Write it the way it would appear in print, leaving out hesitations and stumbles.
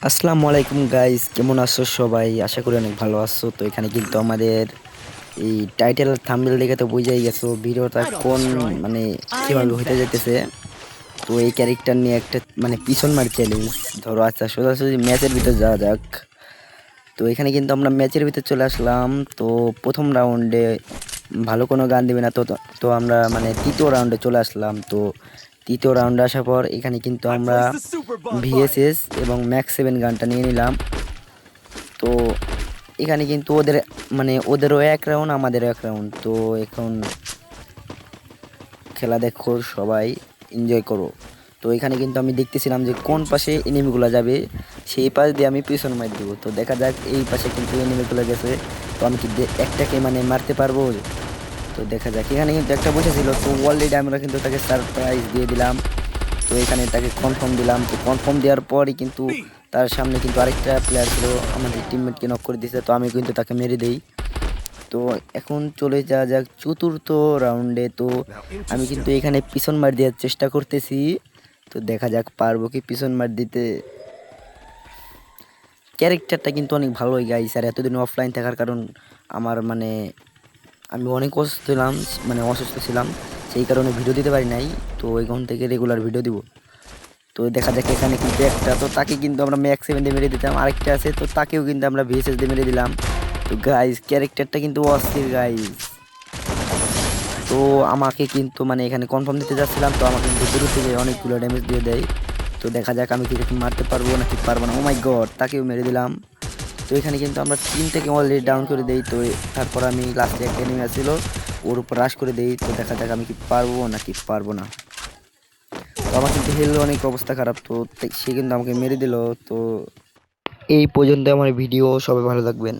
আসসালামু আলাইকুম গাইস, কেমন আছো সবাই? আশা করি অনেক ভালো আছো। তো এখানে কিন্তু আমাদের এই টাইটেল থাম্বনেল দেখে তো বুঝাই গেছো ভিডিওটা কোন মানে কিভাবে হইতে যাইতেছে। তো এই ক্যারেক্টার নিয়ে একটা মানে পিছন মার চ্যালেঞ্জ ধরো। আচ্ছা, সোজাসুজি ম্যাচের ভিতর যাওয়া যাক। তো এখানে কিন্তু আমরা ম্যাচের ভিতর চলে আসলাম। তো প্রথম রাউন্ডে ভালো কোনো গান দিবে না, তো তো তো আমরা মানে তৃতীয় রাউন্ডে চলে আসলাম। তো তৃতীয় রাউন্ডে আসার পর এখানে কিন্তু আমরা ভিএসএস এবং ম্যাক্স 7 গানটা নিয়ে নিলাম। তো এখানে কিন্তু ওদের মানে ওদেরও এক রাউন্ড আমাদেরও এক রাউন্ড। তো এখন খেলা দেখো, সবাই এনজয় করো। তো এখানে কিন্তু আমি দেখতেছিলাম যে কোন পাশে এনিমিগুলো যাবে, সেই পাশ দিয়ে আমি পিছন মার দিব। তো দেখা যাক, এই পাশে কিন্তু এনিমিগুলো গেছে। তো আমি কি একটাকে মানে মারতে পারবো? তো দেখা যাক, এখানে কিন্তু একটা বসেছিল। তো অলরেডি আমরা কিন্তু তাকে সারপ্রাইজ দিয়ে দিলাম। তো এখানে তাকে কনফার্ম দিলাম। তো কনফার্ম দেওয়ার পরই কিন্তু তার সামনে কিন্তু আরেকটা প্লেয়ার ছিল, আমাদের টিমমেটকে নক করে দিয়েছে। তো আমি কিন্তু তাকে মেরে দেই। তো এখন চলে যাওয়া যাক চতুর্থ রাউন্ডে। তো আমি কিন্তু এখানে পিছন মার দেওয়ার চেষ্টা করতেছি। তো দেখা যাক পারবো কি পিছন মার দিতে। ক্যারেক্টারটা কিন্তু অনেক ভালোই গাইস। আর এতদিন অফলাইন থাকার কারণ আমার মানে আমি অনেক অসুস্থ ছিলাম, মানে অসুস্থ ছিলাম, সেই কারণে ভিডিও দিতে পারি নাই। তো এখন থেকে রেগুলার ভিডিও দিব। তো দেখা যাক, এখানে কিন্তু একটা, তো তাকে কিন্তু আমরা ম্যাক্স 7 দিয়ে মেরে দিতাম। আরেকটা আছে, তো তাকেও কিন্তু আমরা ভিএসএস দিয়ে মেরে দিলাম। তো গাইস ক্যারেক্টারটা কিন্তু অস্থির গাইস। তো আমাকে কিন্তু মানে এখানে কনফার্ম দিতে যাচ্ছিলাম, তো আমাকে কিন্তু দূর থেকে অনেকগুলো ড্যামেজ দিয়ে দেয়। তো দেখা যাক আমি কি তাকে মারতে পারবো নাকি পারবো না। ও মাই গড, তাকেও মেরে দিলাম। তো এখানে কিন্তু আমরা টিম থেকে অলরেডি ডাউন করে দেই। তো তারপর আমি লাস্টে একটা এনিমি ছিল, ওর উপর রাশ করে দেই। তো দেখা যাক আমি কি পারবো নাকি পারবো না। তো আমার কিন্তু হেল অনেক অবস্থা খারাপ। তো সে কিন্তু আমাকে মেরে দিল। তো এই পর্যন্ত আমার ভিডিও, সবাই ভালো থাকবেন।